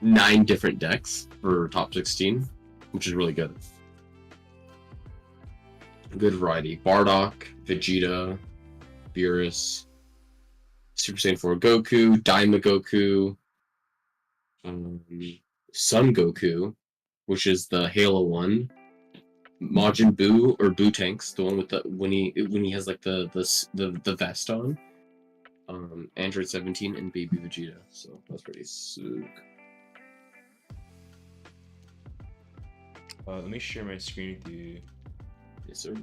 9 different decks for top 16, which is really good. Good variety. Bardock, Vegeta, Beerus, Super Saiyan 4 Goku, Daima Goku, um, Sun Goku, which is the Halo one, Majin Buu or Buu Tanks, the one with the when he has like the vest on, Android 17 and Baby Vegeta. So that's pretty sick. Let me share my screen with you. Yes, sir.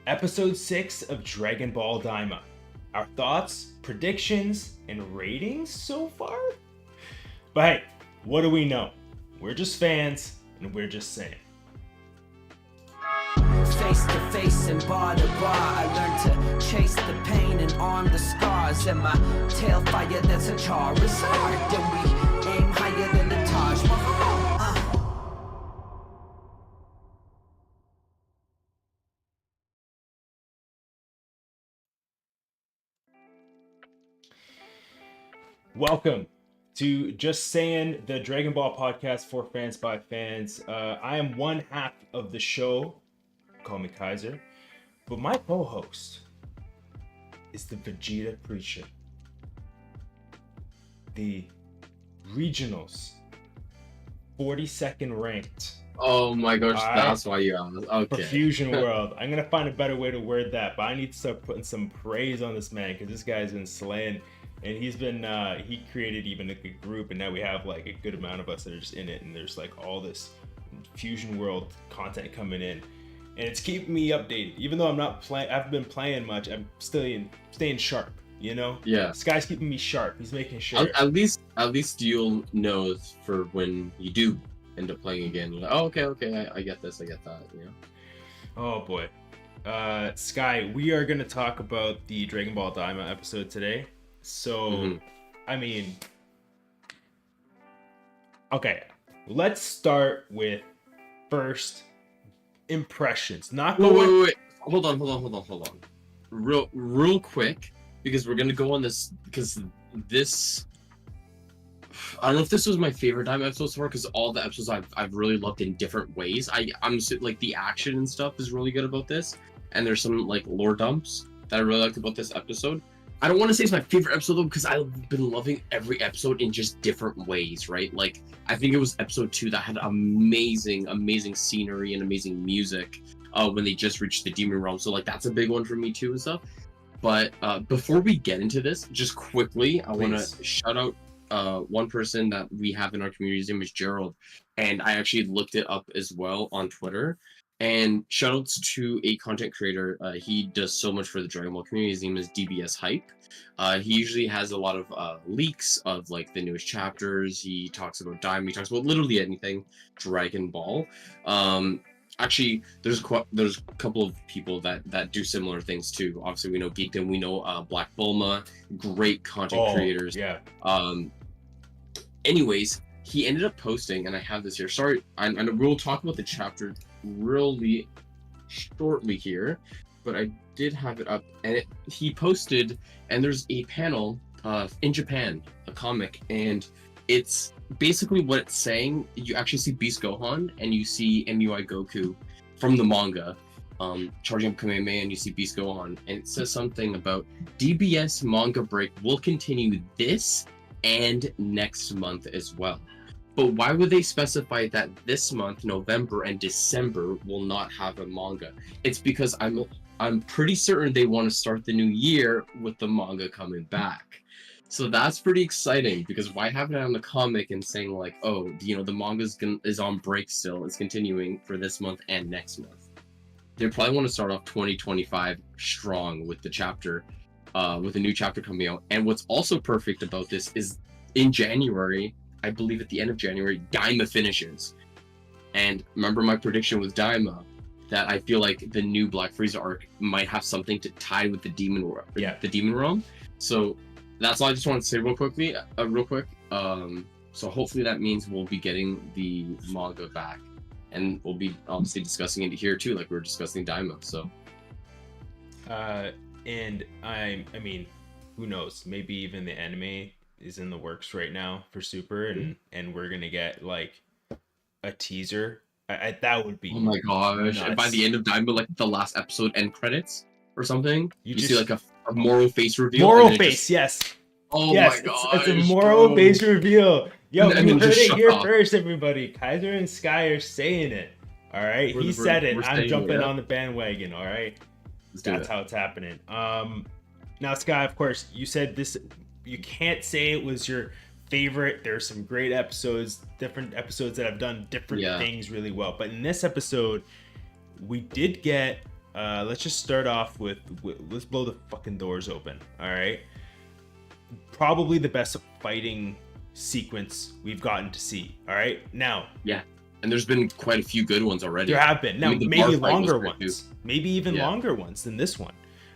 Episode 6 of Dragon Ball Daima. Our thoughts, predictions, and ratings so far? But hey, what do we know? We're just fans, and we're just saying. Face to face and bar to bar, I learned to chase the pain and arm the scars. And my tail fire, that's a Charizard. Then we aim higher than the Taj Mahal. Welcome to Just Saying, the Dragon Ball podcast for fans by fans. I am one half of the show, call me Kaiser, but my co-host is the Vegeta Preacher, the regionals 42nd ranked. Oh my gosh, All right. that's why you asked. Okay. For Fusion World. I'm gonna find a better way to word that, but I need to start putting some praise on this man because this guy's been slaying. And he's been, he created even a good group, and now we have like a good amount of us that are just in it, and there's like all this Fusion World content coming in. and it's keeping me updated. Even though I'm not playing, I've been playing much. I'm staying sharp. You know. Yeah. This guy's keeping me sharp. He's making sure. At least you'll know for when you do end up playing again. You're like, oh, okay, I get this, I get that. You know. Oh boy. Sky, we are going to talk about the Dragon Ball Daima episode today. So, I mean, okay, let's start with first impressions. Not going. Wait. Hold on. Real quick, because we're gonna go on this because this. I don't know if this was my favorite Daima episode so far because all the episodes I've really loved in different ways. I'm like the action and stuff is really good about this, and there's some like lore dumps that I really liked about this episode. I don't want to say it's my favorite episode though because I've been loving every episode in just different ways, right? Like I think it was episode 2 that had amazing scenery and amazing music when they just reached the demon realm. So like that's a big one for me too and stuff. But before we get into this, just quickly, I want to shout out one person that we have in our community. His name is Gerald, and I actually looked it up as well on Twitter. And shoutouts to a content creator. He does so much for the Dragon Ball community. His name is DBS Hype. He usually has a lot of leaks of like the newest chapters. He talks about Daima. He talks about literally anything Dragon Ball. Actually, there's a couple of people that do similar things too. Obviously, we know Geekdom. We know Black Bulma. Great content creators. Yeah. Anyways, he ended up posting, and I have this here. Sorry, I we'll talk about the chapter really shortly here, but I did have it up, and he posted, and there's a panel in Japan, a comic, and it's basically what it's saying. You actually see Beast Gohan, and you see MUI Goku from the manga, charging up Kamehameha, and you see Beast Gohan, and it says something about DBS manga break will continue this and next month as well. But why would they specify that this month, November and December, will not have a manga? It's because I'm pretty certain they want to start the new year with the manga coming back. So that's pretty exciting, because why have it on the comic and saying like, oh, you know, the manga is on break still. It's continuing for this month and next month. They probably want to start off 2025 strong with the chapter, with a new chapter coming out. And what's also perfect about this is in January, I believe at the end of January, Daima finishes. And remember my prediction with Daima, that I feel like the new Black Frieza arc might have something to tie with the demon realm. So that's all I just wanted to say real quick. So hopefully that means we'll be getting the manga back, and we'll be obviously discussing it here too, like we were discussing Daima. So and I mean, who knows, maybe even the anime is in the works right now for Super, and we're gonna get like a teaser. That would be, oh my gosh, nuts. And by the end of Daima, like the last episode end credits or something, you just see like a Moro face reveal. Moro face, yes. Oh yes, my gosh, it's a Moro face reveal. Yo, and you heard it here off. first, everybody. Kaiser and Sky are saying it. All right, he said it. I'm jumping on the bandwagon. All right, that's how it's happening. Now Sky, of course, you said this. You can't say it was your favorite. There's some great episodes, different episodes that have done different things really well. But in this episode, we did get. Let's just start off with let's blow the fucking doors open. All right. Probably the best fighting sequence we've gotten to see. All right. Now. Yeah. And there's been quite a few good ones already. There have been. Now, maybe longer ones. Maybe even longer ones than this one.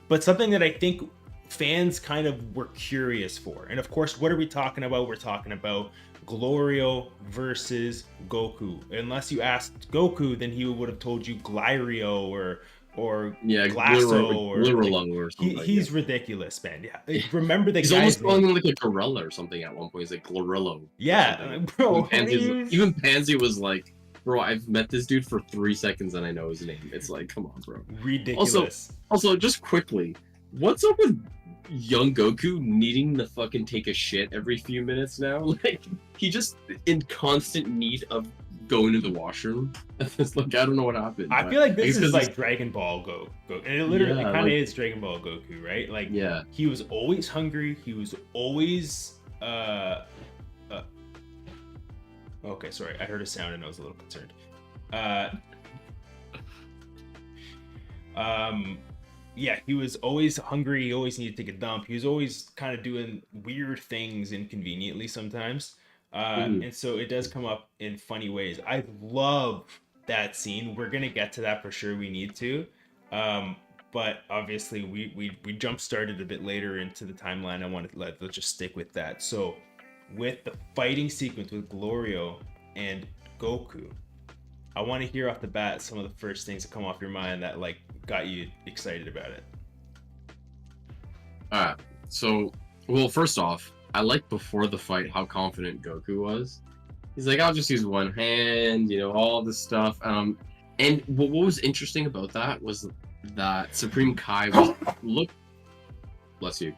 But something that I think fans kind of were curious for. And of course, what are we talking about? We're talking about Glorio versus Goku. Unless you asked Goku, then he would have told you Glyrio or Glasso or something. He's ridiculous, man. Yeah. Remember the he's almost calling him like a gorilla or something at one point. He's like Glorillo. Yeah, bro. Even Pansy was like, bro, I've met this dude for 3 seconds and I know his name. It's like, come on, bro. Ridiculous. Also, just quickly, what's up with young Goku needing to fucking take a shit every few minutes now? Like, he just in constant need of going to the washroom. It's like, I don't know what happened. I feel like this is like Dragon Ball Goku. And it literally kind of is Dragon Ball Goku, right? Like, he was always hungry. He was always okay, sorry. I heard a sound and I was a little concerned. Yeah, he was always hungry. He always needed to take a dump. He was always kind of doing weird things inconveniently sometimes. Mhm. And so it does come up in funny ways. I love that scene. We're gonna get to that for sure. We need to. Um, but obviously we jump started a bit later into the timeline. I want to let's just stick with that. So with the fighting sequence with Glorio and Goku, I want to hear off the bat some of the first things that come off your mind that like got you excited about it. Alright, so, well, first off, I like before the fight how confident Goku was. He's like, I'll just use one hand, all this stuff. And what was interesting about that was that Supreme Kai was look, bless you.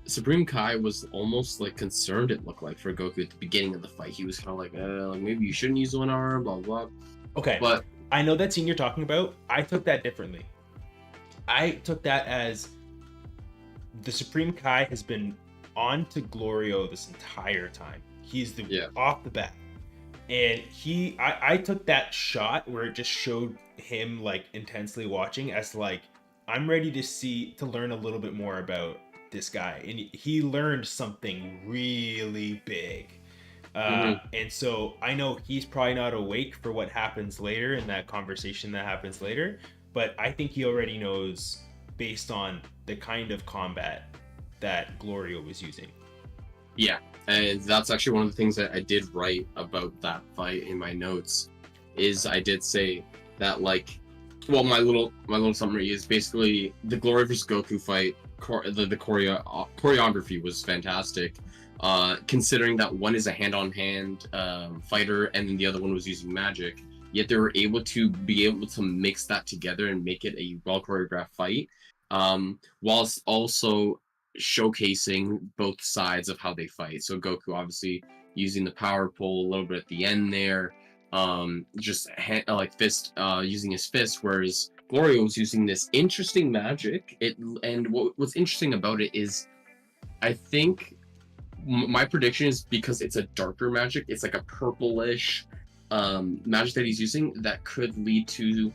Supreme Kai was almost like concerned. It looked like for Goku at the beginning of the fight, he was kind of like maybe you shouldn't use one arm, blah blah. Okay, But I know that scene you're talking about. I took that differently. I took that as the Supreme Kai has been on to Glorio this entire time. He's off the bat. And I took that shot where it just showed him like intensely watching as like, I'm ready to learn a little bit more about this guy. And he learned something really big. And so I know he's probably not awake for what happens later in that conversation that happens later, but I think he already knows based on the kind of combat that Glorio was using. yeah, and that's actually one of the things that I did write about that fight in my notes. Is I did say that like, well, my little summary is basically the Glory versus Goku fight. The choreography was fantastic. Considering that one is a hand-on-hand fighter and then the other one was using magic, yet they were able to mix that together and make it a well choreographed fight, whilst also showcasing both sides of how they fight. So Goku obviously using the power pole a little bit at the end there, using his fist, whereas Glorio was using this interesting magic. And what's interesting about it is, I think my prediction is because it's a darker magic, it's like a purplish magic that he's using that could lead to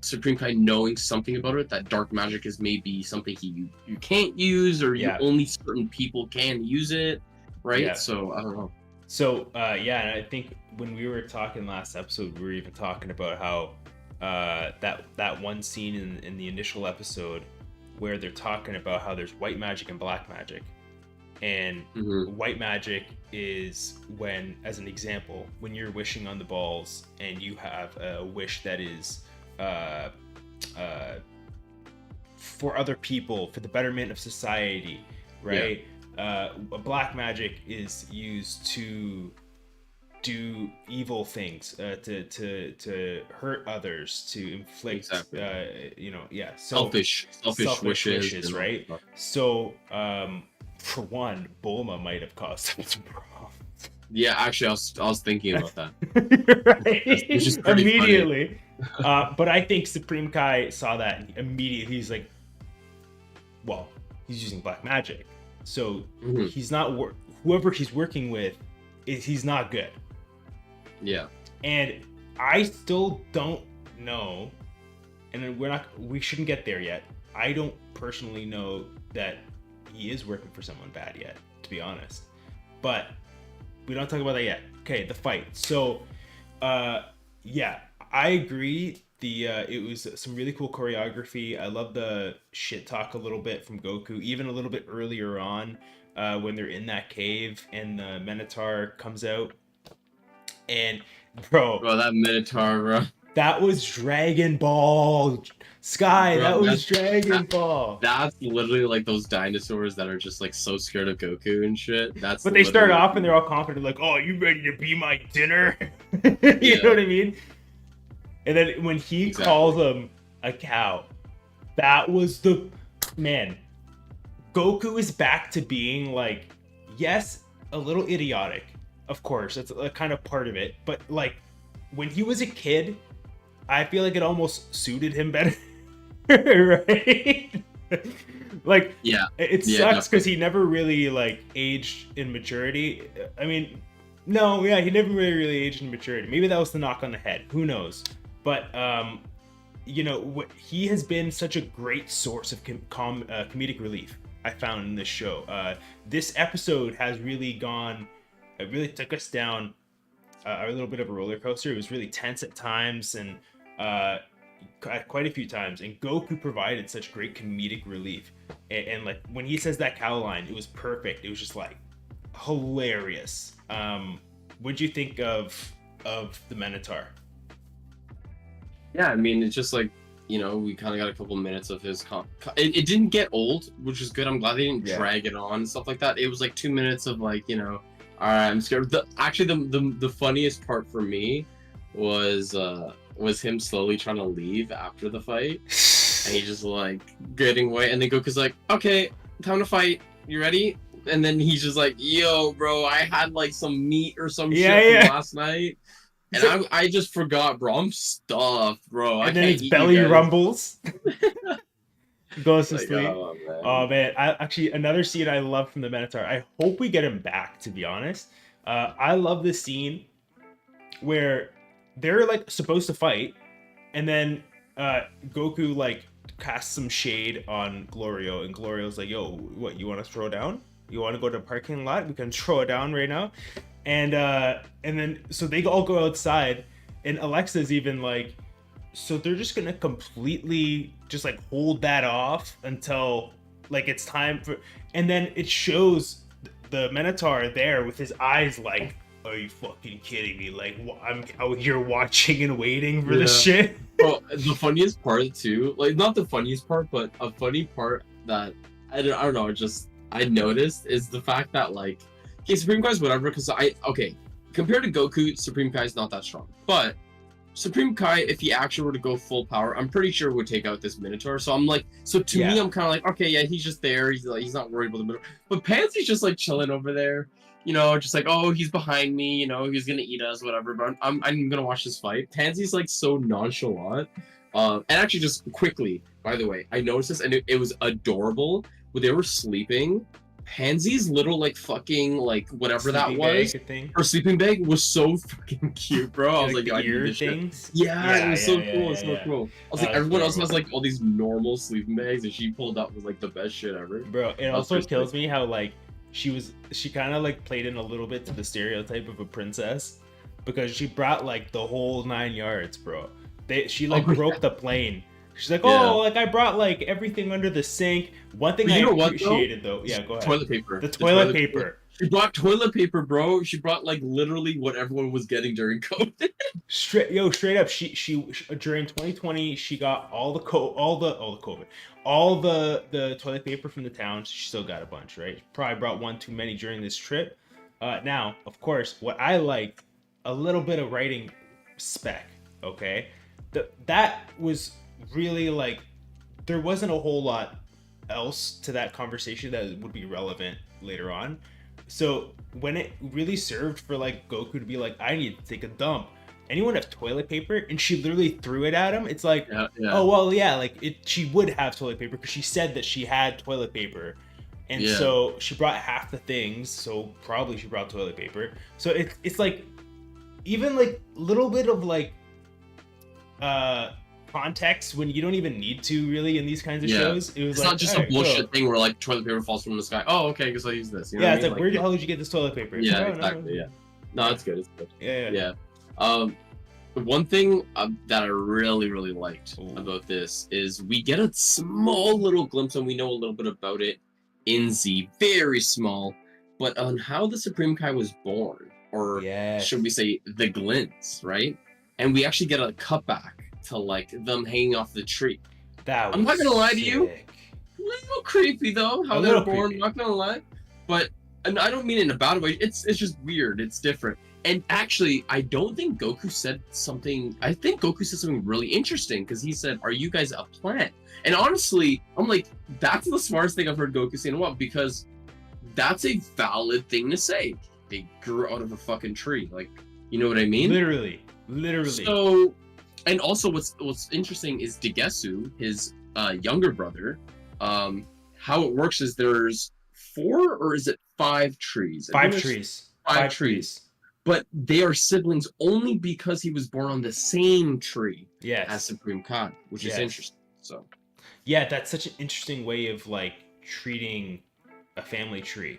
Supreme Kai knowing something about it, that dark magic is maybe something you can't use, or only certain people can use it, right? Yeah. So I don't know. So and I think when we were talking last episode, we were even talking about how that one scene in the initial episode where they're talking about how there's white magic and black magic. And white magic is when, as an example, when you're wishing on the balls and you have a wish that is for other people, for the betterment of society, right? Black magic is used to do evil things, to hurt others, to inflict, selfish wishes, right? So, for one, Bulma might have caused some problems. Yeah, actually, I was thinking about that. Right? Which is immediately. But I think Supreme Kai saw that immediately. He's like, well, he's using black magic, so he's not whoever he's working with he's not good. Yeah. And I still don't know, and we shouldn't get there yet. I don't personally know that he is working for someone bad yet, to be honest. But we don't talk about that yet. Okay, the fight. So, I agree. It was some really cool choreography. I love the shit talk a little bit from Goku, even a little bit earlier on, when they're in that cave and the Minotaur comes out. And bro, that Minotaur, bro. That was Dragon Ball. Sky, bro, that was Dragon Ball. That's literally like those dinosaurs that are just like so scared of Goku and shit. But they start off and they're all confident, like, "Oh, you ready to be my dinner?" You know what I mean? And then when he calls him a cow, that was the man. Goku is back to being like, yes, a little idiotic, of course. That's a kind of part of it. But like, when he was a kid, I feel like it almost suited him better. Right? Like, it sucks because he never really like aged in maturity. I mean, he never really aged in maturity. Maybe that was the knock on the head. Who knows? But he has been such a great source of comedic relief. I found in this show. This episode has really gone. It really took us down a little bit of a roller coaster. It was really tense at times and quite a few times. And Goku provided such great comedic relief. And like when he says that cow line, it was perfect. It was just like hilarious. What'd you think of the Minotaur? Yeah, I mean, it's just like, we kind of got a couple minutes of his it didn't get old, which is good. I'm glad they didn't drag it on and stuff like that. It was like 2 minutes of like, all right, I'm scared. The funniest part for me was him slowly trying to leave after the fight. And he just like getting away, and then Goku's like, okay, time to fight. You ready? And then he's just like, yo, bro, I had like some meat or some shit from last night. And I just forgot, bro. I'm stuffed, bro. And then his belly rumbles. Goes to sleep. Oh man. Another scene I love from the Minotaur. I hope we get him back, to be honest. I love this scene where they're like supposed to fight, and then Goku like casts some shade on Glorio, and Glorio's like, yo, what, you want to throw down? You want to go to the parking lot? We can throw it down right now. And then so they all go outside, and Alexa's even like, so they're just gonna completely just like hold that off until like it's time for, and then it shows the Minotaur there with his eyes like, are you fucking kidding me? Like, I'm out here watching and waiting for this shit. Well, the funniest part too, like not the funniest part, but a funny part that I don't know, just I noticed is the fact that like, okay, Supreme Kai's whatever, because compared to Goku, Supreme Kai's not that strong. But Supreme Kai, if he actually were to go full power, I'm pretty sure would take out this Minotaur. So I'm like, me, I'm kind of like, okay, yeah, he's just there. He's not worried about the Minotaur. But Pansy's just like chilling over there, just like, oh, he's behind me, he's gonna eat us, whatever. But I'm gonna watch this fight. Pansy's like so nonchalant. And actually, just quickly, by the way, I noticed this, and it was adorable when they were sleeping. Pansy's little like fucking like whatever sleeping that was, her sleeping bag was so fucking cute, bro. I was like, ear things. Yeah, it was so cool. It was so cool. I was like, everyone else has like all these normal sleeping bags, and she pulled out was like the best shit ever. Bro, it also kills me how like she kind of like played in a little bit to the stereotype of a princess, because she brought like the whole 9 yards, bro. She like broke the plane. She's like, oh, like I brought like everything under the sink. One thing I appreciated though, yeah, go ahead. Toilet paper. The toilet paper. She brought toilet paper, bro. She brought like literally what everyone was getting during COVID. Straight up. She during 2020, she got all the toilet paper from the town. She still got a bunch, right? Probably brought one too many during this trip. Now, of course, what I like, a little bit of writing spec. Okay, that was really like, there wasn't a whole lot else to that conversation that would be relevant later on. So when it really served for like Goku to be like, I need to take a dump, anyone have toilet paper? And she literally threw it at him. It's like, oh well, yeah, like she would have toilet paper because she said that she had toilet paper, and so she brought half the things, so probably she brought toilet paper. So it's like, even like little bit of like context when you don't even need to really in these kinds of shows. It's like, not just a bullshit thing where like toilet paper falls from the sky. Oh, okay, I guess I'll use this. You know it's like, where the hell did you get this toilet paper? Yeah, exactly. No, it's good. It's good. Yeah. One thing that I really, really liked about this is we get a small little glimpse, and we know a little bit about it in Z, very small, but on how the Supreme Kai was born, or should we say the glints, right? And we actually get a cutback to like them hanging off the tree. I'm not gonna lie to you, a little creepy though how they're born. I'm not gonna lie, but and I don't mean it in a bad way. It's just weird. It's different. And actually, I don't think Goku said something. I think Goku said something really interesting, because he said, "Are you guys a plant?" And honestly, I'm like, that's the smartest thing I've heard Goku say in a while, because that's a valid thing to say. They grew out of a fucking tree, like, you know what I mean? Literally. So. And also, what's interesting is Degesu, his younger brother. How it works is there's 4 or is it 5 trees? 5 trees. 5 trees. but they are siblings only because he was born on the same tree Yes. as Supreme Kai, which is interesting. So yeah, that's such an interesting way of like treating a family tree.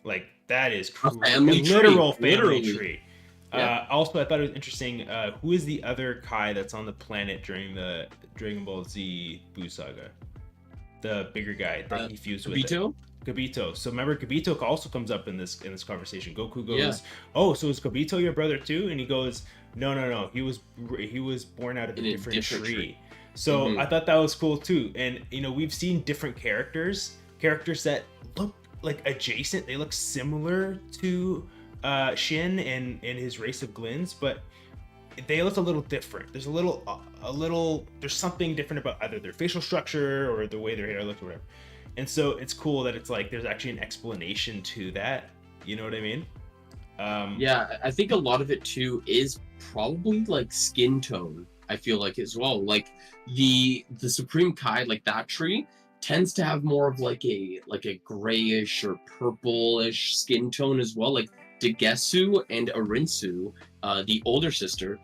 Like that is cool. a family tree, literal family literally. tree. Yeah. Also, I thought it was interesting. Who is the other Kai that's on the planet during the Dragon Ball Z Buu saga? The bigger guy that he fused with. Gabito? Gabito. So remember, Gabito also comes up in this conversation. Goku goes, "Oh, so is Gabito your brother too?" And he goes, "No. He was born out of a different tree." So I thought that was cool too. And you know, we've seen different characters that look like adjacent. They look similar to Shin and his race of Glins, but they look a little different. There's there's something different about either their facial structure or the way their hair looks or whatever. And so it's cool that it's like there's actually an explanation to that. You know what I mean? Yeah, I think a lot of it too is probably like skin tone. I feel like as well. Like the Supreme Kai, like that tree, tends to have more of like a grayish or purplish skin tone as well. Like Degesu and Arinsu, the older sister,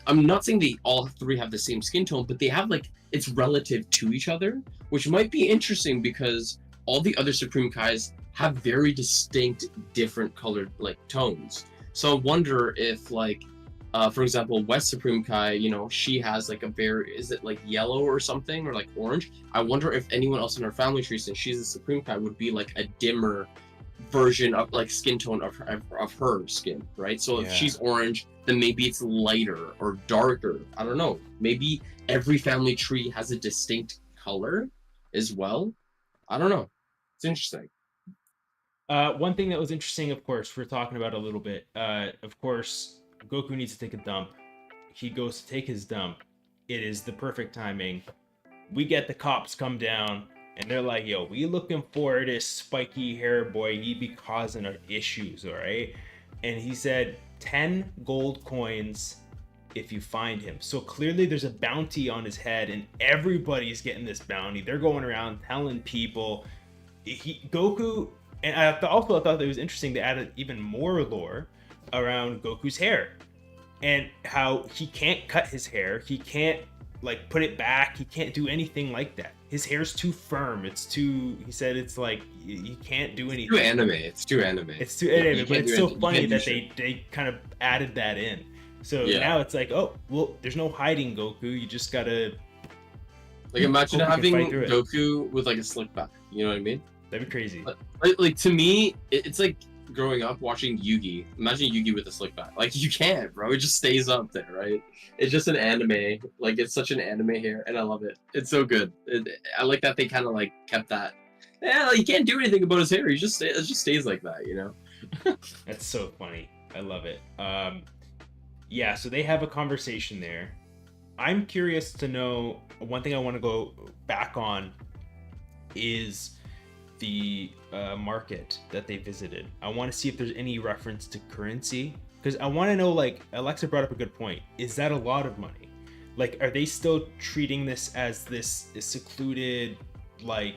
I'm not saying they all three have the same skin tone, but they have like it's relative to each other, which might be interesting because all the other Supreme Kais have very distinct different colored like tones. So I wonder if like for example, West Supreme Kai, you know, she has like is it like yellow or something or like orange? I wonder if anyone else in her family tree, since she's a Supreme Kai, would be like a dimmer version of like skin tone of her skin, right? So if she's orange, then maybe it's lighter or darker. I don't know. Maybe every family tree has a distinct color as well. I don't know. It's interesting. One thing that was interesting, of course, we're talking about a little bit. Of course, Goku needs to take a dump. He goes to take his dump. It is the perfect timing. We get the cops come down, and they're like, "Yo, we looking for this spiky hair boy. He be causing issues, all right?" And he said, 10 gold coins if you find him. So clearly there's a bounty on his head, and everybody's getting this bounty. They're going around telling people. Goku, and I also thought that it was interesting to add even more lore around Goku's hair and how he can't cut his hair. He can't like put it back. He can't do anything like that. His hair's too firm. He said it's like you can't do anything. It's too anime. But it's so funny that they kind of added that in. So now it's like, oh, well, there's no hiding Goku. You just gotta like imagine having Goku with like a slick back. You know what I mean? That'd be crazy. Like to me, it's like growing up watching Yugi. Imagine Yugi with a slick back. Like you can't, bro. It just stays up there, right? It's just an anime. Like it's such an anime hair, and I love it. It's so good. I like that they kind of like kept that. Yeah, like, you can't do anything about his hair. It just stays like that, you know. That's so funny. I love it. Yeah. So they have a conversation there. I'm curious to know. One thing I want to go back on is the market that they visited. I want to see if there's any reference to currency, because I want to know, like Alexa brought up a good point, is that a lot of money? Like, are they still treating this as this secluded, like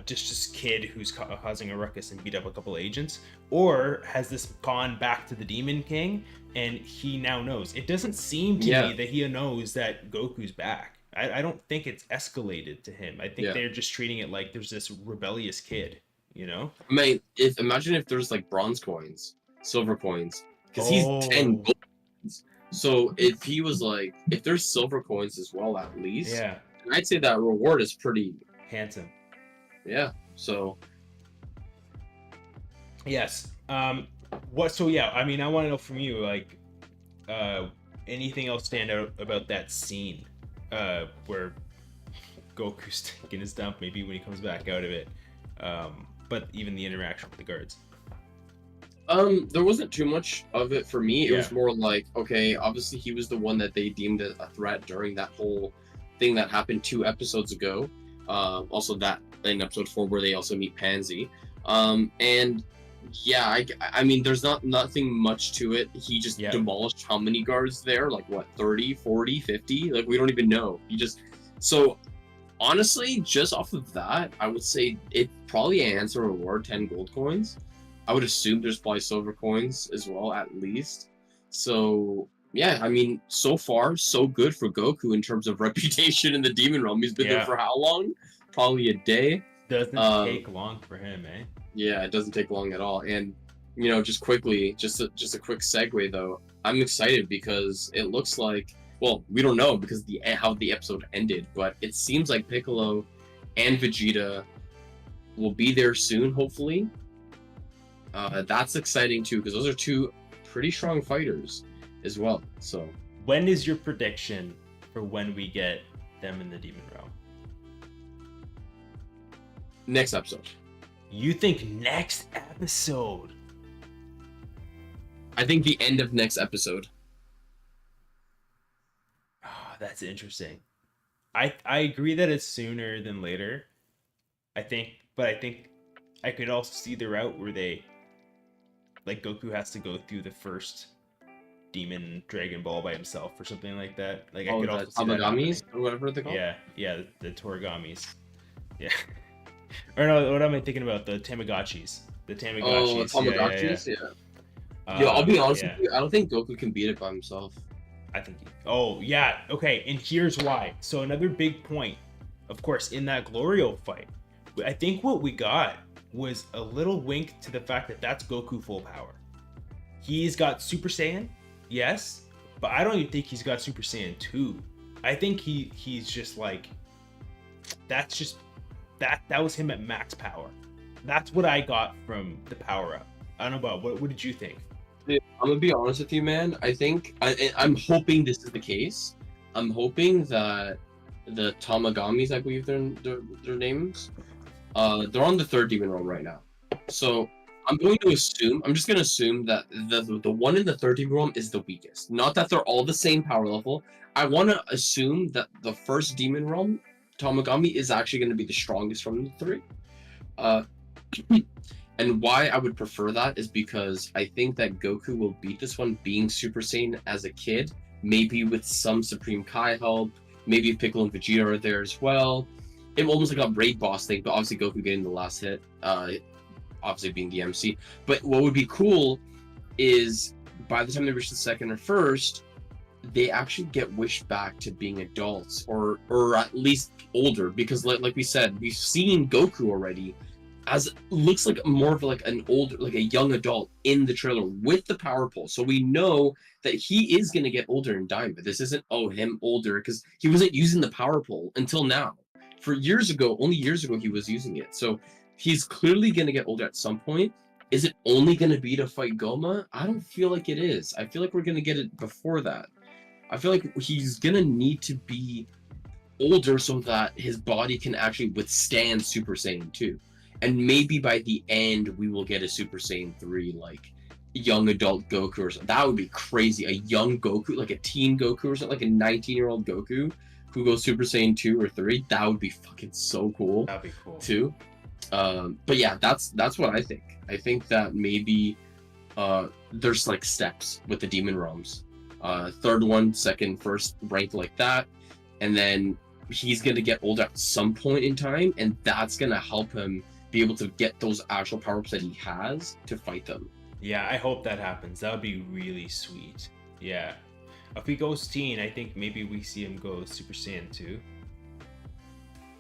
just kid who's causing a ruckus and beat up a couple agents, or has this gone back to the Demon King and he now knows? It doesn't seem to me that he knows that Goku's back. I don't think it's escalated to him. I think they're just treating it like there's this rebellious kid, you know? I mean, imagine if there's like bronze coins, silver coins, because he's 10 gold coins. So if he was like, if there's silver coins as well, at least, I'd say that reward is pretty handsome. Yeah. So. Yes. So yeah. I mean, I want to know from you, like, anything else stand out about that scene? Where Goku's taking his dump, maybe when he comes back out of it, but even the interaction with the guards. There wasn't too much of it for me. It was more like, okay, obviously he was the one that they deemed a threat during that whole thing that happened 2 episodes ago. Also that in episode 4 where they also meet Pansy. And yeah, I mean, there's nothing much to it. He just demolished how many guards there? Like what, 30, 40, 50? Like we don't even know. So honestly, just off of that, I would say it probably a handsome reward, 10 gold coins. I would assume there's probably silver coins as well, at least. So yeah, I mean, so far so good for Goku in terms of reputation in the Demon Realm. He's been there for how long? Probably a day. Doesn't take long for him, eh? Yeah, it doesn't take long at all. And just quickly, just a quick segue though. I'm excited because it looks like, well, we don't know because how the episode ended, but it seems like Piccolo and Vegeta will be there soon, hopefully. That's exciting too because those are two pretty strong fighters as well. So, when is your prediction for when we get them in the Demon Realm? Next episode. You think next episode? I think the end of next episode. Oh, that's interesting. I agree that it's sooner than later. I think I could also see the route where Goku has to go through the first Demon Dragon Ball by himself or something like that. Like I could also see that Tamagamis or whatever they're called. Yeah, the Torigamis. Yeah. Or no, what am I thinking about? The Tamagotchis. The Tamagotchis. Oh, Tamagotchis, yeah. Yo, I'll be honest with you, I don't think Goku can beat it by himself. I think oh yeah, okay, and here's why. So another big point, of course, in that Glorio fight, I think what we got was a little wink to the fact that that's Goku full power. He's got Super Saiyan, yes, but I don't even think he's got Super Saiyan 2. I think he's just like, that's just that was him at max power. That's what I got from the power up. I don't know about what did you think? Dude, I'm gonna be honest with you, man. I think I'm hoping this is the case. I'm hoping that the Tamagamis, I believe their names, they're on the third Demon Realm right now. So I'm just gonna assume that the one in the third Demon Realm is the weakest. Not that they're all the same power level. I want to assume that the first Demon Realm, Tamagami, is actually going to be the strongest from the three. And why I would prefer that is because I think that Goku will beat this one being Super Saiyan as a kid, maybe with some Supreme Kai help, maybe if Piccolo and Vegeta are there as well. It almost like a raid boss thing, but obviously Goku getting the last hit, obviously being the MC. But what would be cool is by the time they reach the second or first, they actually get wished back to being adults or at least older, because like we said, we've seen Goku already as looks like more of like an older, like a young adult in the trailer with the power pole. So we know that he is going to get older in Daima. This isn't him older because he wasn't using the power pole until now. For only years ago he was using it. So he's clearly going to get older at some point. Is it only going to be to fight Goma? I don't feel like it is. I feel like we're going to get it before that. I feel like he's gonna need to be older so that his body can actually withstand Super Saiyan 2. And maybe by the end we will get a Super Saiyan 3, like young adult Goku or something. That would be crazy. A young Goku, like a teen Goku or something, like a 19-year-old Goku who goes Super Saiyan 2 or 3. That would be fucking so cool. That'd be cool too. But yeah, that's what I think. I think that maybe there's like steps with the Demon Realms. Third one, second, first, ranked like that, and then he's gonna get older at some point in time, and that's gonna help him be able to get those actual power-ups that he has to fight them. Yeah, I hope that happens. That would be really sweet. Yeah, if he goes teen, I think maybe we see him go Super Saiyan 2.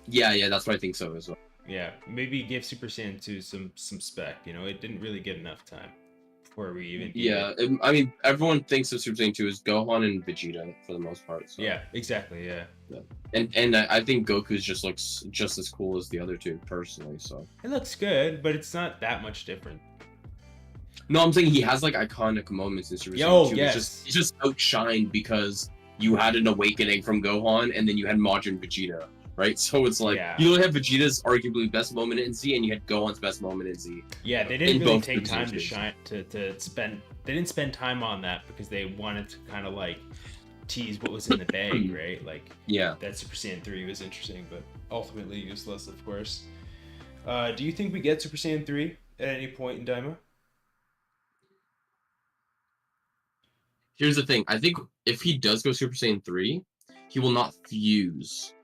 Yeah, that's what I think so as well. Yeah, maybe give Super Saiyan 2 some spec. It didn't really get enough time. Where we even I mean, everyone thinks of Super Saiyan 2 as Gohan and Vegeta for the most part. So. Yeah, exactly. Yeah. And I think Goku's just looks just as cool as the other two personally. So it looks good, but it's not that much different. No, I'm saying he has like iconic moments in Super Saiyan 2. Yes. It's just outshined because you had an awakening from Gohan and then you had Majin Vegeta. Right, so it's like you only have Vegeta's arguably best moment in Z, and you had Gohan's best moment in Z. Yeah, they didn't really take time to shine to spend. They didn't spend time on that because they wanted to kind of like tease what was in the bag, right? Like, that Super Saiyan 3 was interesting, but ultimately useless, of course. Do you think we get Super Saiyan 3 at any point in Daima? Here's the thing: I think if he does go Super Saiyan 3, he will not fuse.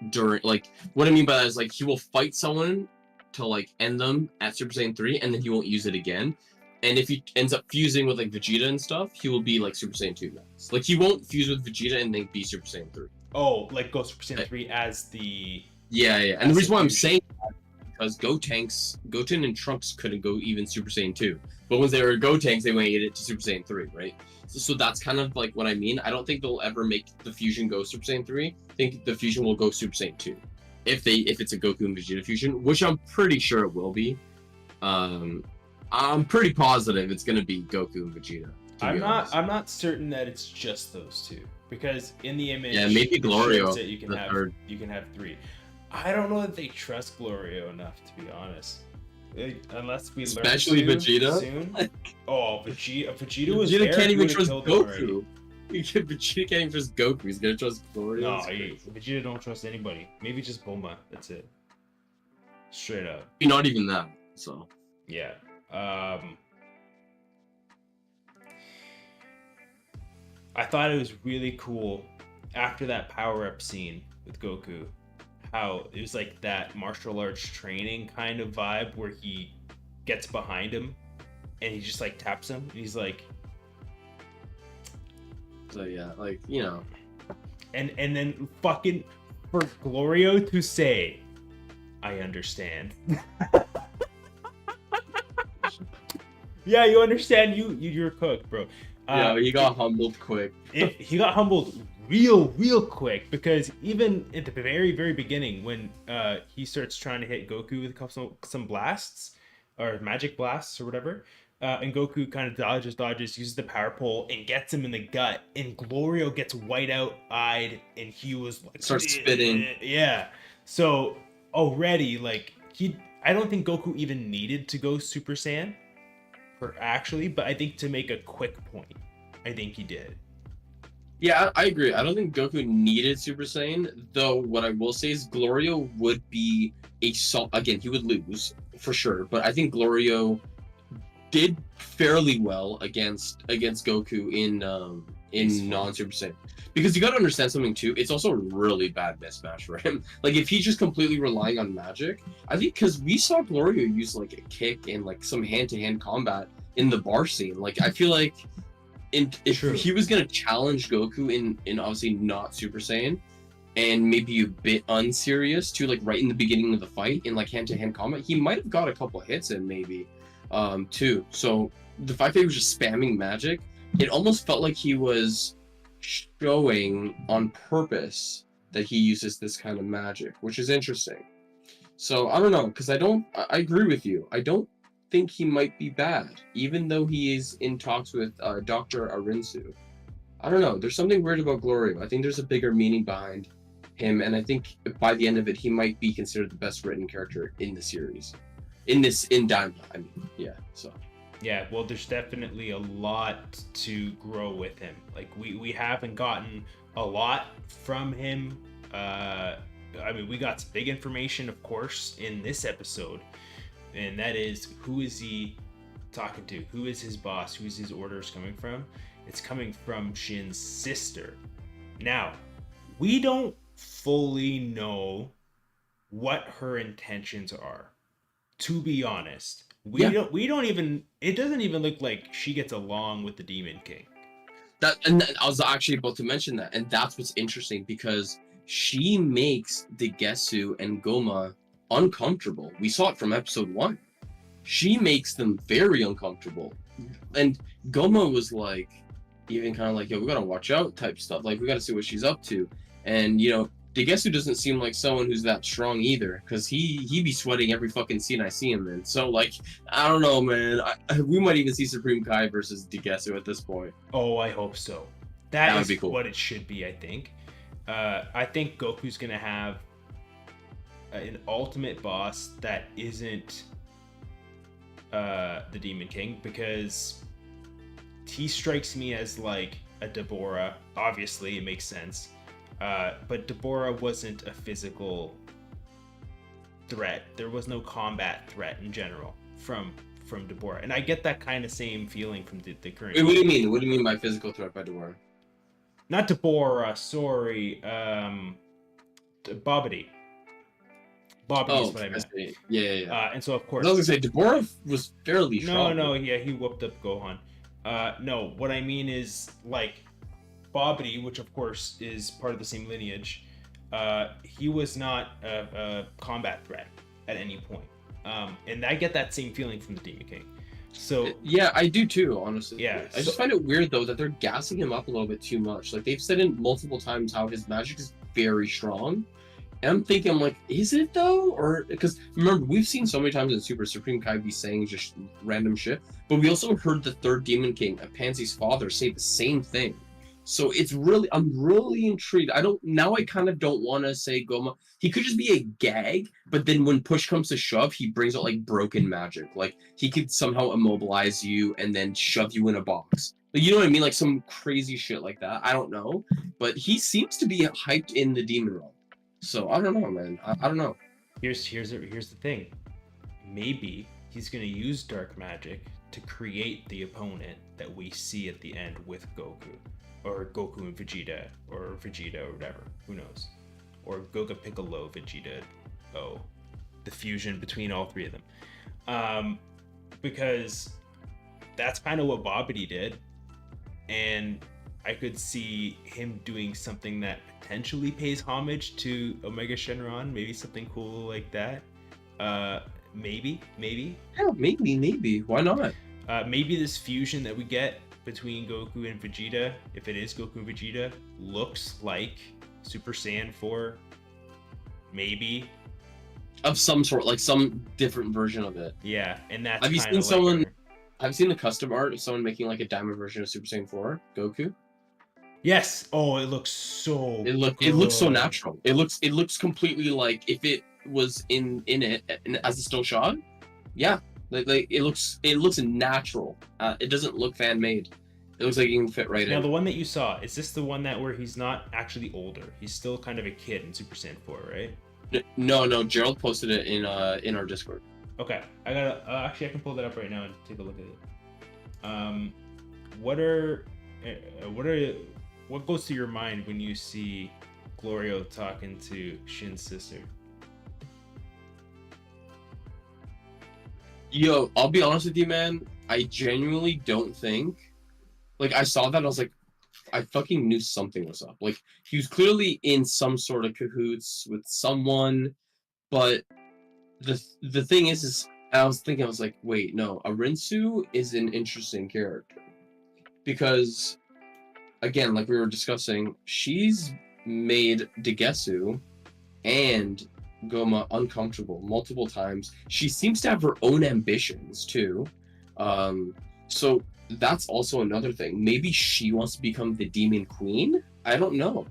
During, like, what I mean by that is like he will fight someone to like end them at Super Saiyan 3, and then he won't use it again. And if he ends up fusing with like Vegeta and stuff, he will be like Super Saiyan 2 next. Like he won't fuse with Vegeta and then be Super Saiyan 3. Oh, like go Super Saiyan 3 as the... Yeah. And as the reason why I'm fusion. saying that is because Goten and Trunks couldn't go even Super Saiyan 2. But when they were Gotenks, they made it to Super Saiyan 3, right? So that's kind of like what I mean. I don't think they'll ever make the fusion go Super Saiyan 3. I think the fusion will go Super Saiyan 2. If it's a Goku and Vegeta fusion, which I'm pretty sure it will be. I'm pretty positive it's gonna be Goku and Vegeta. I'm not certain that it's just those two, because in the image, maybe it Glorio, shows that you the third. can have 3. I don't know that they trust Glorio enough, to be honest. Unless we Especially learn Vegeta. soon. Oh, Vegeta was Vegeta there. can't He even would've trust killed him already. Goku. Vegeta can't even trust Goku. He's gonna trust Glorio. No, Vegeta don't trust anybody. Maybe just Bulma. That's it. Straight up. Not even that. So Yeah. I thought it was really cool after that power-up scene with Goku, how it was like that martial arts training kind of vibe where he gets behind him and he just like taps him and he's like... So yeah, like, And then fucking for Glorio to say, I understand. Yeah, you understand. You're a cook, bro. Yeah, he got humbled quick. He got humbled real quick, because even at the very, very beginning, when he starts trying to hit Goku with some blasts, or magic blasts or whatever, and Goku kind of dodges, uses the power pole and gets him in the gut, and Glorio gets white-eyed, and he was like... Starts spitting. Yeah. So already, like, I don't think Goku even needed to go Super Saiyan, but I think to make a quick point, I think he did. Yeah, I agree. I don't think Goku needed Super Saiyan, though what I will say is Glorio would be again, he would lose for sure, but I think Glorio did fairly well against Goku in non-Super Saiyan. Because you gotta understand something too, it's also a really bad mismatch for him. Like, if he's just completely relying on magic, I think, because we saw Glorio use like a kick and like some hand-to-hand combat in the bar scene. Like, I feel like if True. he was gonna challenge Goku in obviously not Super Saiyan, and maybe a bit unserious too, like right in the beginning of the fight in like hand-to-hand combat, he might have got a couple hits in maybe too. So the fact that he was just spamming magic, it almost felt like he was showing on purpose that he uses this kind of magic, which is interesting. So I don't know, because I agree with you. I don't think he might be bad, even though he is in talks with Dr. Arinsu. I don't know. There's something weird about Glorio. I think there's a bigger meaning behind him, and I think by the end of it, he might be considered the best written character in the series. In Daima, I mean. Yeah, so. Yeah, well, there's definitely a lot to grow with him. Like, we haven't gotten a lot from him. I mean, we got some big information, of course, in this episode. And that is, who is he talking to? Who is his boss? Who is his orders coming from? It's coming from Shin's sister. Now, we don't fully know what her intentions are, to be honest. We don't even, it doesn't even look like she gets along with the Demon King. I was actually about to mention that, and that's what's interesting, because she makes Degesu and Goma uncomfortable. We saw it from episode 1. She makes them very uncomfortable, and Goma was like, even kind of like, yo, we gotta watch out type stuff. Like, we gotta see what she's up to. And Degesu doesn't seem like someone who's that strong either, because he be sweating every fucking scene I see him in. So, like, I don't know, man. We might even see Supreme Kai versus Degesu at this point. Oh, I hope so. That would is be cool. what it should be, I think. I think Goku's gonna have an ultimate boss that isn't the Demon King, because he strikes me as like a Deborah. Obviously, it makes sense. But Deborah wasn't a physical threat. There was no combat threat in general from Deborah. And I get that kind of same feeling from the current... Wait, what do you mean? What do you mean by physical threat by Deborah? Not Deborah, sorry. Bobbity. Bobby is Oh, what I I meant. see. Yeah. And so of I course, was gonna say Deborah was fairly strong. yeah, he whooped up Gohan. No, what I mean is like Bobbity, which of course is part of the same lineage. He was not a combat threat at any point, and I get that same feeling from the Demon King. So Yeah, I do too, honestly. Yeah, I just find it weird though that they're gassing him up a little bit too much. Like they've said it multiple times how his magic is very strong. And I'm thinking, I'm like, is it though? Or because remember, we've seen so many times in Super Supreme Kai be saying just random shit, but we also heard the third Demon King, Pansy's father, say the same thing. So it's really, I'm really intrigued. I kind of don't want to say Goma. He could just be a gag, but then when push comes to shove, he brings out like broken magic. Like he could somehow immobilize you and then shove you in a box. Like, you know what I mean? Like some crazy shit like that. I don't know, but he seems to be hyped in the demon realm. So I don't know, man. I don't know. here's the thing. Maybe he's gonna use dark magic to create the opponent that we see at the end with Goku, or Goku and Vegeta, or Vegeta, or whatever. Who knows? Or Goga Piccolo, Vegeta. Oh, the fusion between all three of them. Because that's kind of what Bobbity did, and I could see him doing something that potentially pays homage to Omega Shenron, maybe something cool like that. Maybe. Yeah, maybe. Why not? Maybe this fusion that we get between Goku and Vegeta, if it is Goku and Vegeta, looks like Super Saiyan 4. Maybe. Of some sort, like some different version of it. Yeah, and that's Have you kinda seen someone? like I've seen the custom art of someone making like a diamond version of Super Saiyan 4 Goku. Yes. Oh, it looks so. It looks so good. natural. It looks completely like if it was in it and as a still shot. Yeah, like it looks natural. It doesn't look fan made. It looks like it can fit right Now, in. the one that you saw, is this the one that where he's not actually older? He's still kind of a kid in Super Saiyan 4, right? No. Gerald posted it in our Discord. Okay, I gotta actually I can pull that up right now and take a look at it. What goes through your mind when you see Glorio talking to Shin's sister? Yo, I'll be honest with you, man. I genuinely don't think. Like I saw that, I was like, I fucking knew something was up. Like he was clearly in some sort of cahoots with someone, but the thing is I was thinking, I was like, wait, no, Arinsu is an interesting character because, again, like we were discussing, she's made Degesu and Goma uncomfortable multiple times. She seems to have her own ambitions too. So that's also another thing. Maybe she wants to become the Demon Queen? I don't know.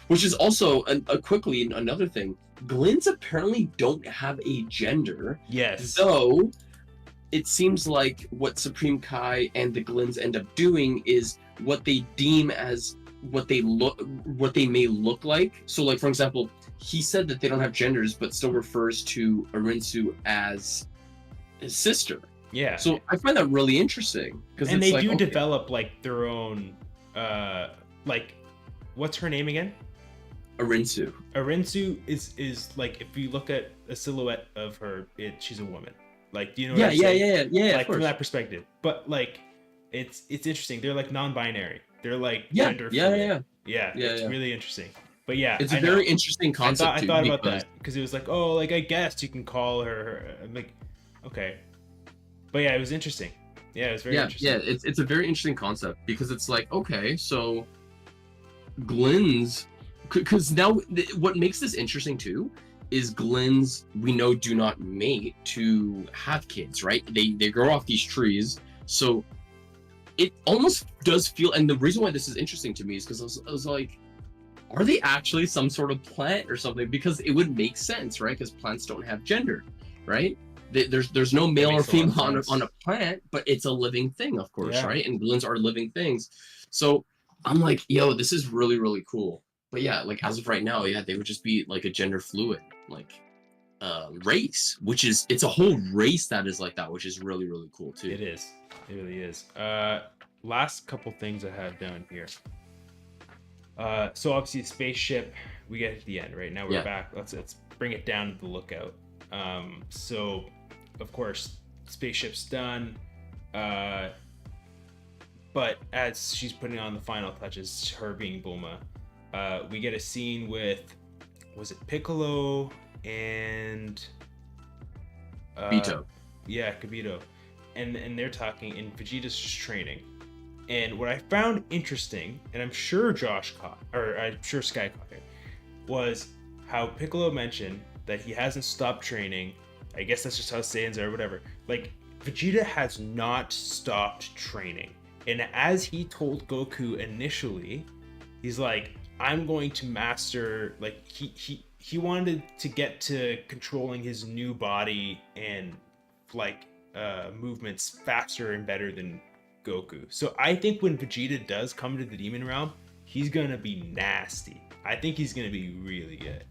Which is also quickly another thing. Glins apparently don't have a gender. Yes. Though it seems like what Supreme Kai and the Glins end up doing is what they deem as what they may look like. So like for example, he said that they don't have genders but still refers to Arinsu as his sister. Yeah. So I find that really interesting because and they like, do okay, develop like their own like what's her name again? Arinsu. Arinsu is like if you look at a silhouette of her, she's a woman. Like, do you know? Yeah, what I'm saying? yeah. Like from that perspective, but like, it's interesting. They're like non-binary. They're like Yeah, gender fluid. yeah. It's really interesting. But yeah, It's a very interesting concept. I thought about that because it was like, oh, like I guess you can call her. I'm like, okay, but yeah, it was interesting. Yeah, it was very interesting. Yeah, it's a very interesting concept because it's like, okay, so Glins, because now what makes this interesting too is Glins we know do not mate to have kids, right? They grow off these trees, so it almost does feel. And the reason why this is interesting to me is because I was like, are they actually some sort of plant or something? Because it would make sense, right? Because plants don't have gender, right? There's no male or female on a plant, but it's a living thing, of course, right? And Glins are living things. So I'm like, yo, this is really, really cool. But yeah, like as of right now, yeah, they would just be like a gender fluid, like race, which is, it's a whole race that is like that, which is really, really cool too. It is. It really is. Last couple things I have down here. So obviously the spaceship, we get to the end, right? Now we're Yeah. back. Let's bring it down to the lookout. So of course, spaceship's done. But as she's putting on the final touches, her being Bulma, we get a scene with, was it Piccolo and Beto. Yeah, Kibito, and they're talking, and Vegeta's just training. And what I found interesting, and I'm sure Josh caught, or I'm sure Sky caught it, was how Piccolo mentioned that he hasn't stopped training. I guess that's just how Saiyans are, or whatever. Like, Vegeta has not stopped training. And as he told Goku initially, he's like, I'm going to master, like, he wanted to get to controlling his new body and, like, movements faster and better than Goku. So I think when Vegeta does come to the Demon Realm, he's gonna be nasty. I think he's gonna be really good.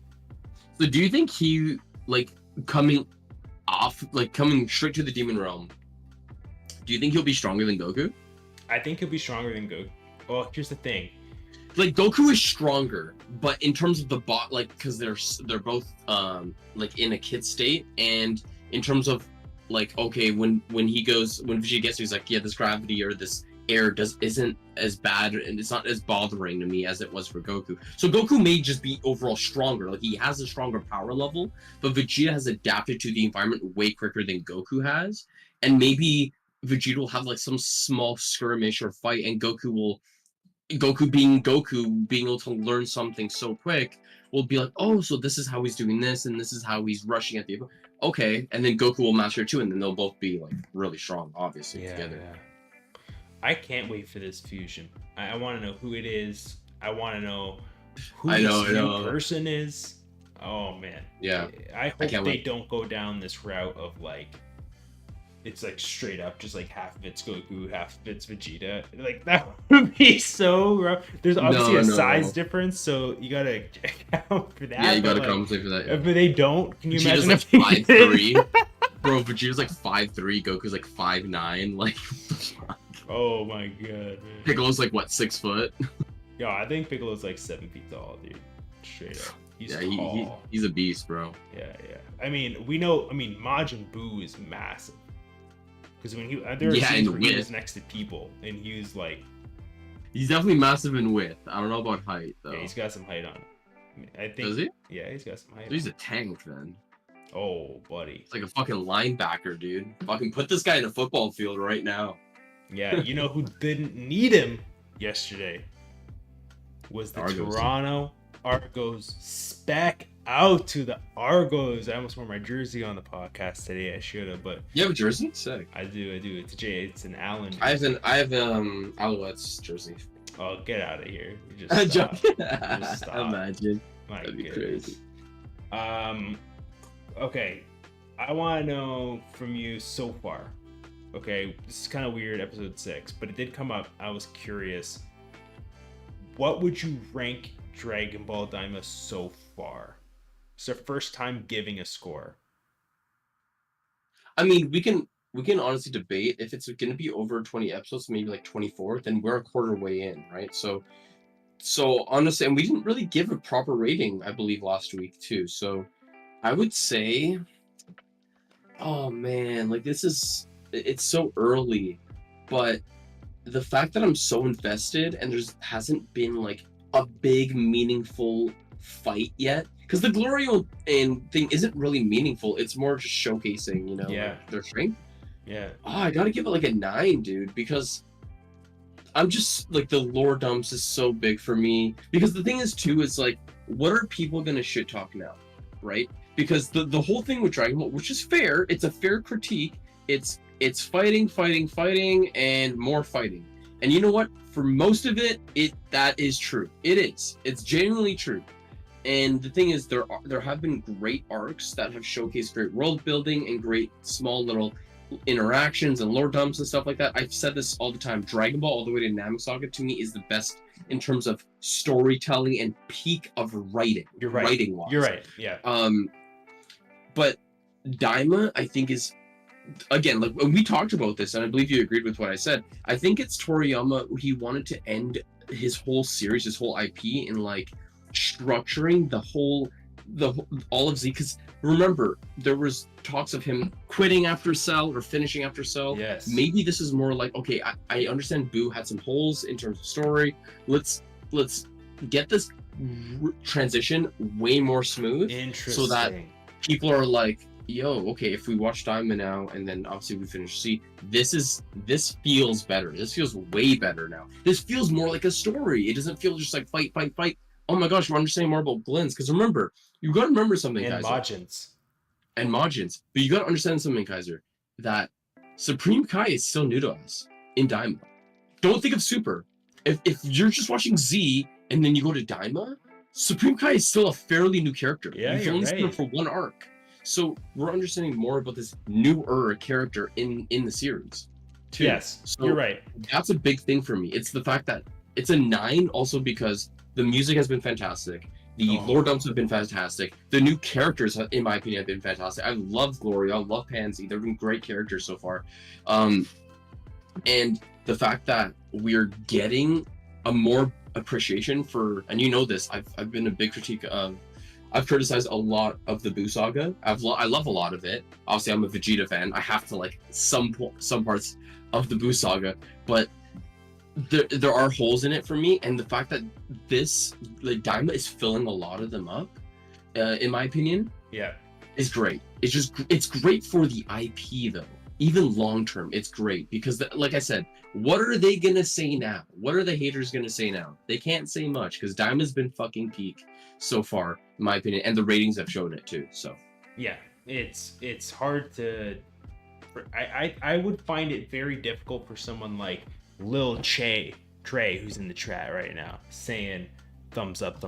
So do you think he, like, coming straight to the Demon Realm, do you think he'll be stronger than Goku? I think he'll be stronger than Goku. Well, here's the thing. Like, Goku is stronger, but in terms of the bot, like, because they're both like in a kid state, and in terms of, like, okay, when Vegeta gets there, he's like, yeah, this gravity or this air isn't as bad, and it's not as bothering to me as it was for Goku. So Goku may just be overall stronger, like, he has a stronger power level, but Vegeta has adapted to the environment way quicker than Goku has, and maybe Vegeta will have, like, some small skirmish or fight, and Goku being able to learn something so quick, will be like, oh, so this is how he's doing this, and this is how he's rushing at the, okay, and then Goku will master it too, and then they'll both be, like, really strong, obviously, together. Yeah. I can't wait for this fusion. I want to know who it is. I want to know who this new person is. Oh man. Yeah. I hope they don't go down this route of, like, it's like straight up just like half of it's Goku, half of it's Vegeta. Like, that would be so rough. There's obviously a size difference, so you gotta account for that. Yeah, you gotta compensate for that. Yeah. But they don't. Can you Vegeta's imagine? Like 5'3". Bro, Vegeta's like 5'3", Goku's like 5'9". Like, oh my god, man. Piccolo's like, what, 6 foot? Yo, I think Piccolo's like 7 feet tall, dude. Straight up. He's tall. He's a beast, bro. Yeah. I mean, Majin Buu is massive. Because when there were scenes where he was next to people, and he was like... He's definitely massive in width. I don't know about height, though. Yeah, he's got some height on him. I think, does he? Yeah, he's got some height. So he's a tank, then. Oh, buddy. It's like a fucking linebacker, dude. Fucking put this guy in a football field right now. Yeah, you know who didn't need him yesterday? Was the Toronto Argos. Spec out to the Argos. I almost wore my jersey on the podcast today. I should have, but you have a jersey? Sick. I do. It's an Allen. I have Alouettes jersey. Oh, get out of here! You just stop. Just stop. Imagine. My That'd be goodness. crazy. Okay. I want to know from you so far. Okay, this is kind of weird, episode 6, but it did come up. I was curious. What would you rank Dragon Ball Daima so far? It's the first time giving a score. I mean, we can honestly debate if it's going to be over 20 episodes, maybe like 24. Then we're a quarter way in, right? So honestly, and we didn't really give a proper rating, I believe, last week too. So I would say, oh man, like, it's so early, but the fact that I'm so invested and hasn't been like a big meaningful fight yet, because the Glory and thing isn't really meaningful. It's more just showcasing, like, their strength. Yeah. Oh, I gotta give it like a 9, dude, because I'm just like, the lore dumps is so big for me. Because the thing is too, is like, what are people gonna shit talk now, right? Because the whole thing with Dragon Ball, which is fair, it's a fair critique. It's fighting, and more fighting. And you know what? For most of it, that is true. It is. It's genuinely true. And the thing is, there have been great arcs that have showcased great world building and great small little interactions and lore dumps and stuff like that. I've said this all the time. Dragon Ball all the way to Namek Saga, to me, is the best in terms of storytelling and peak of writing. You're right. Writing-wise. You're right. Yeah. But Daima, I think, is, again, like, when we talked about this, and I believe you agreed with what I said, I think it's Toriyama. He wanted to end his whole series, his whole IP, in like structuring all of Z. Because remember, there was talks of him quitting after Cell or finishing after Cell. Yes. Maybe this is more like, okay, I understand Boo had some holes in terms of story. Let's get this transition way more smooth. Interesting. So that people are like, yo, okay, if we watch Daima now and then obviously we finish C, this feels better. This feels way better now. This feels more like a story. It doesn't feel just like fight. Oh my gosh, we're understanding more about Glens. Because remember, you gotta remember something, and Kaiser. Majins. But you gotta understand something, Kaiser, that Supreme Kai is still new to us in Daima. Don't think of Super. If you're just watching Z and then you go to Daima, Supreme Kai is still a fairly new character. Yeah, You've only seen him for one arc. So we're understanding more about this newer character in the series too. Yes, so you're right. That's a big thing for me. It's the fact that it's a 9 also because the music has been fantastic. The lore dumps have been fantastic. The new characters, in my opinion, have been fantastic. I love Gloria, I love Pansy. They've been great characters so far. And the fact that we're getting a more appreciation for, and you know this, I've been a big critique of, I've criticized a lot of the Buu saga. I love a lot of it. Obviously, I'm a Vegeta fan. I have to like some parts of the Buu saga, but there are holes in it for me. And the fact that this, like, Daima is filling a lot of them up, in my opinion, is great. It's great for the IP though. Even long term, it's great because, like I said, what are they gonna say now? What are the haters gonna say now? They can't say much because Daima's been fucking peak so far, in my opinion, and the ratings have shown it too. So yeah, it's hard to. I would find it very difficult for someone like Lil Trey, who's in the chat right now, saying thumbs up.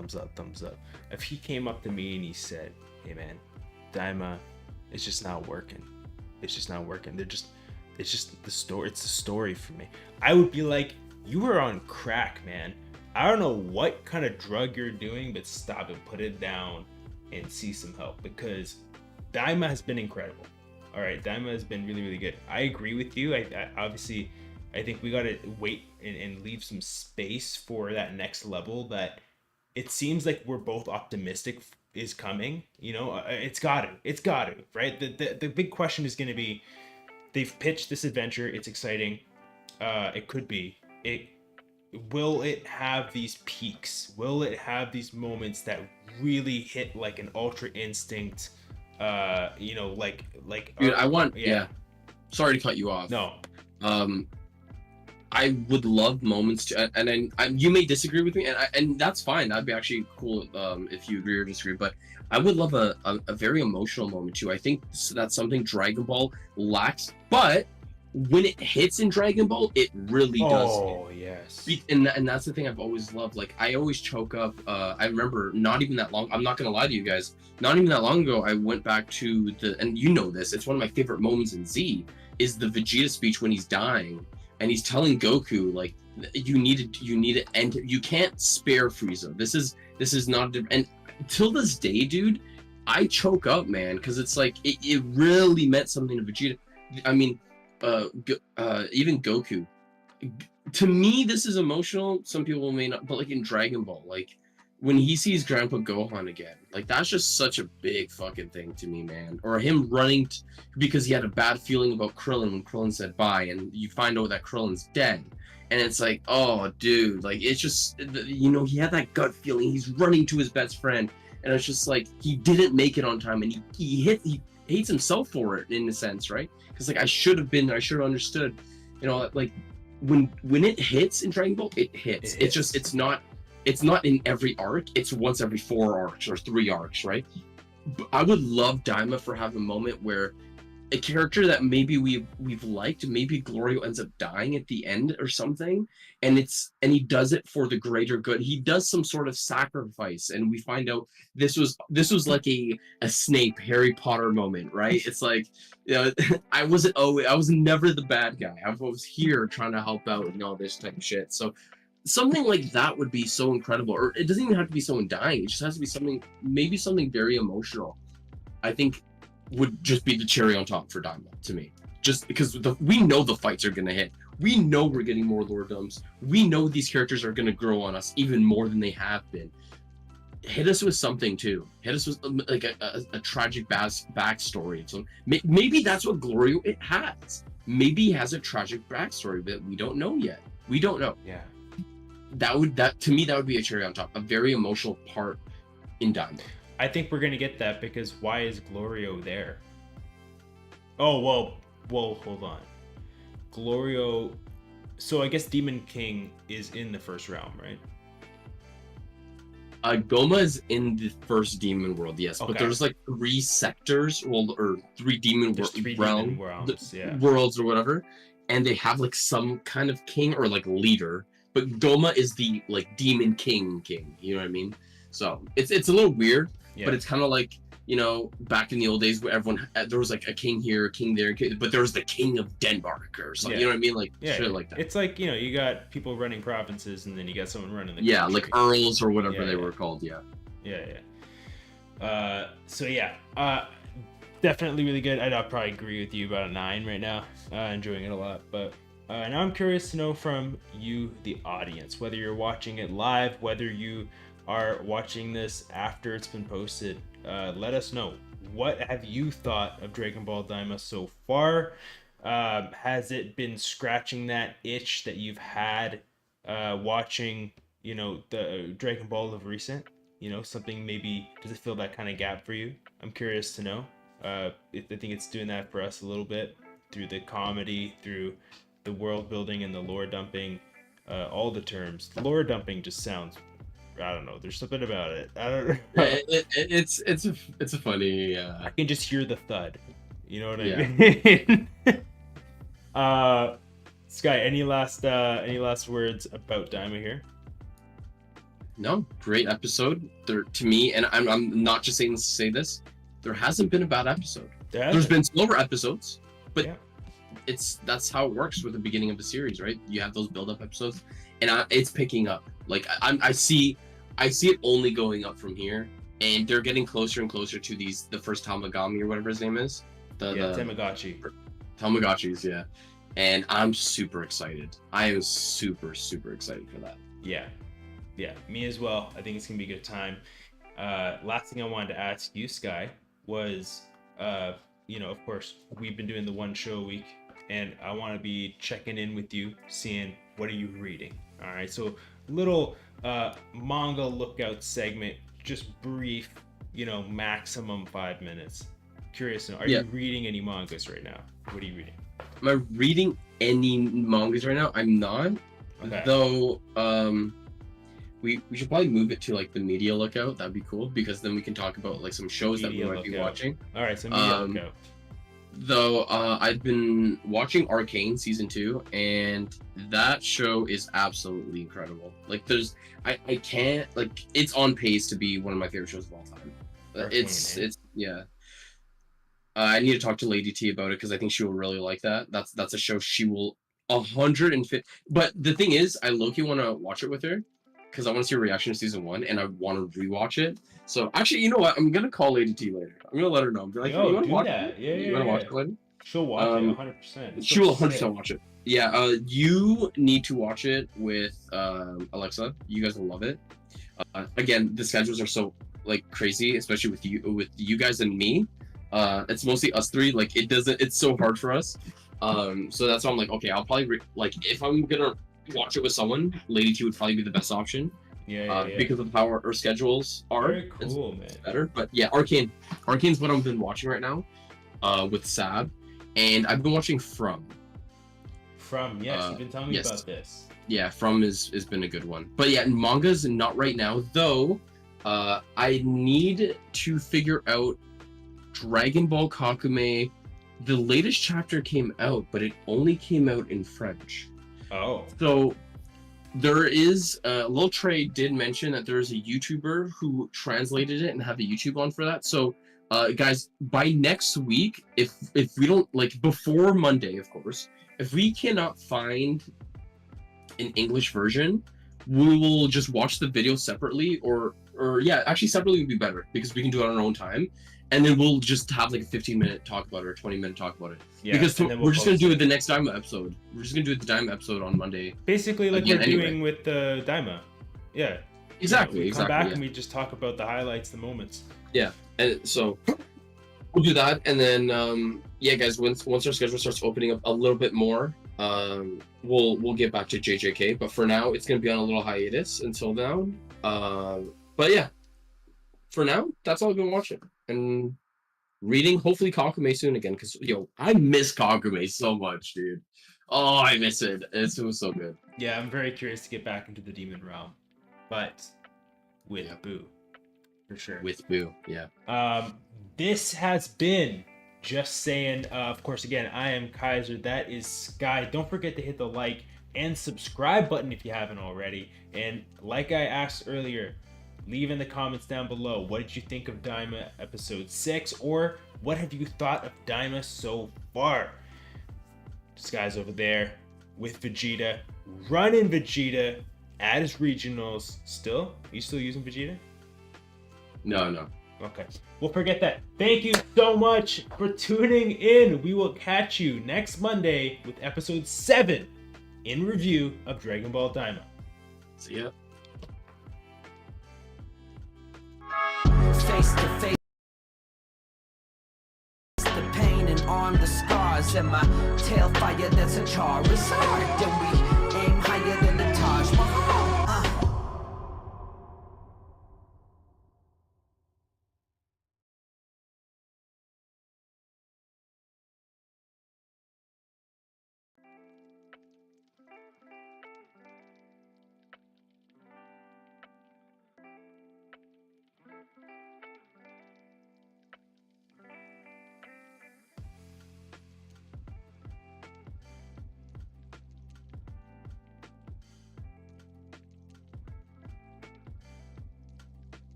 If he came up to me and he said, "Hey man, Daima, it's just not working. It's just not working. It's just the story. It's the story for me." I would be like, "You are on crack, man. I don't know what kind of drug you're doing, but stop it, put it down, and see some help." Because Daima has been incredible. All right, Daima has been really, really good. I agree with you. I obviously, I think we gotta wait and leave some space for that next level that it seems like we're both optimistic is coming. You know, it's got to, right? The big question is going to be, they've pitched this adventure. It's exciting. It could be. Will it have these peaks? Will it have these moments that really hit like an Ultra Instinct? You know, like. Dude, I want. Yeah. Sorry to cut you off. No. I would love moments to, and then you may disagree with me, and that's fine. That'd be actually cool if you agree or disagree. But I would love a very emotional moment too. I think that's something Dragon Ball lacks. But when it hits in Dragon Ball, it really does. Oh yes. And that's the thing I've always loved. Like I always choke up. I remember not even that long. I'm not gonna lie to you guys. Not even that long ago, I went back to and you know this. It's one of my favorite moments in Z. Is the Vegeta speech when he's dying. And he's telling Goku, like, you need to end. You can't spare Frieza. This is not. And till this day, dude, I choke up, man, because it's like it really meant something to Vegeta. I mean, even Goku. To me, this is emotional. Some people may not, but like in Dragon Ball, like when he sees Grandpa Gohan again, like that's just such a big fucking thing to me, man. Or him running because he had a bad feeling about Krillin when Krillin said bye, and you find out that Krillin's dead, and it's like, oh, dude, like it's just, you know, he had that gut feeling. He's running to his best friend, and it's just like he didn't make it on time, and he hates himself for it in a sense, right? Because like I should have understood, you know, like when it hits in Dragon Ball, it hits. It's just it's not in every arc. It's once every 4 arcs or 3 arcs, right? But I would love Daima for having a moment where a character that maybe we've liked, maybe Glorio ends up dying at the end or something, and he does it for the greater good. He does some sort of sacrifice, and we find out this was like a Snape Harry Potter moment, right? It's like, you know, I was never the bad guy. I was here trying to help out and all this type of shit. So something like that would be so incredible. Or it doesn't even have to be someone dying. It just has to be something very emotional. I think would just be the cherry on top for Daima to me. Just because we know the fights are gonna hit. We know we're getting more lore dumps. We know these characters are going to grow on us even more than they have been. Hit us with something too. Hit us with like a tragic backstory. So maybe that's what Glorio it has. Maybe he has a tragic backstory that we don't know yet. We don't know. Yeah. That to me that would be a cherry on top. A very emotional part in Daima. I think we're gonna get that because why is Glorio there? Oh well, hold on. Glorio. So I guess Demon King is in the first realm, right? Goma is in the first demon world, yes, but there's like 3 sectors, or 3 demon realms, yeah. worlds or whatever, and they have like some kind of king or like leader. But Goma is the like demon king. You know what I mean? So it's a little weird, but it's kind of like, you know, back in the old days where everyone there was like a king here, a king there, but there was the king of Denmark or something. You know what I mean? Like shit like that. It's like, you know, you got people running provinces and then you got someone running the country. Like earls or whatever they were called. So definitely really good. I'd probably agree with you about a 9 right now. Enjoying it a lot, but now I'm curious to know from you, the audience, whether you're watching it live, whether you are watching this after it's been posted. Let us know, what have you thought of Dragon Ball Daima so far? Has it been scratching that itch that you've had watching, you know, the Dragon Ball of recent? You know, something maybe, does it fill that kind of gap for you? I'm curious to know. I think it's doing that for us a little bit through the comedy, through the world building and the lore dumping, all the terms. The lore dumping just sounds, I don't know. There's something about it. I don't know. It's a funny. I can just hear the thud. You know what I mean? Sky, any last words about Daima here? No, great episode. There to me, and I'm not just saying to say this. There hasn't been a bad episode. There's been slower episodes, but that's how it works with the beginning of the series, right? You have those build-up episodes, and it's picking up. Like I see it only going up from here, and they're getting closer and closer to the first Tamagami or whatever his name is. Tamagotchis, yeah. And I'm super excited. I am super excited for that. Yeah, me as well. I think it's gonna be a good time. Last thing I wanted to ask you, Sky, was you know, of course, we've been doing the one show a week, and I want to be checking in with you, seeing what are you reading. All right, so little manga lookout segment, just brief, you know, maximum 5 minutes. Curious to know, are you reading any mangas right now? What are you reading? Am I reading any mangas right now? I'm not. Okay. Though we should probably move it to like the media lookout. That'd be cool, because then we can talk about like some shows that we might be watching. All right, so media lookout. Though I've been watching Arcane season 2, and that show is absolutely incredible. Like I can't, like, it's on pace to be one of my favorite shows of all time. Arcane, it's I need to talk to Lady T about it, because I think she will really like that. That's a show she will 150. But the thing is, I low-key want to watch it with her, because I want to see her reaction to season 1, and I want to rewatch it. So actually, you know what? I'm gonna call Lady T later. I'm gonna let her know. Be like, yo, you want to watch that? it? Yeah, you want to watch it later? She'll watch it 100%. She will 100% watch it. Yeah. You need to watch it with Alexa. You guys will love it. Again, the schedules are so like crazy, especially with you guys and me. It's mostly us 3. Like it's so hard for us. So that's why I'm like, okay, I'll probably if I'm gonna watch it with someone, Lady T would probably be the best option. Because of how our schedules are. Very cool, man. Better, but yeah, Arcane's what I've been watching right now, with Sab, and I've been watching From. Yes, you've been telling me about this. Yeah, From has been a good one, but yeah, manga's not right now though. I need to figure out Dragon Ball Kakume. The latest chapter came out, but it only came out in French. Oh. So there is Lil Trey did mention that there is a YouTuber who translated it and have a YouTube on for that. So guys, by next week, if we don't, like, before Monday, of course, if we cannot find an English version, we will just watch the video separately, or or yeah, actually separately would be better because we can do it on our own time, and then we'll just have like a 15-minute talk about it or a 20-minute talk about it. Yeah, because and then we'll we're just gonna post do it. it the next Daima episode. We're just gonna do it the Daima episode on Monday. Basically, like Again, we're anyway. doing with the Daima. Yeah. Exactly. We come exactly. back Yeah. and we just talk about the highlights, the moments. And so we'll do that, and then yeah, guys, once our schedule starts opening up a little bit more, we'll get back to JJK. But for now, it's gonna be on a little hiatus until now. But yeah, for now, that's all I've been watching and reading. Hopefully, Kakume soon again, because I miss Kakume so much, dude. Oh, I miss it. It was so good. Yeah, I'm very curious to get back into the demon realm, but with Boo, for sure. With Boo, yeah. This has been Just Saying. Of course, again, I am Kaiser. That is Sky. Don't forget to hit the like and subscribe button if you haven't already. And like I asked earlier, leave in the comments down below, what did you think of Daima episode 6, or what have you thought of Daima so far? Sky's over there with Vegeta, running Vegeta at his regionals. Still? Are you still using Vegeta? No. Okay. Well, forget that. Thank you so much for tuning in. We will catch you next Monday with episode 7 in review of Dragon Ball Daima. See ya. Face to face the pain and arm the scars, and my tail fire that's a Charizard. Then we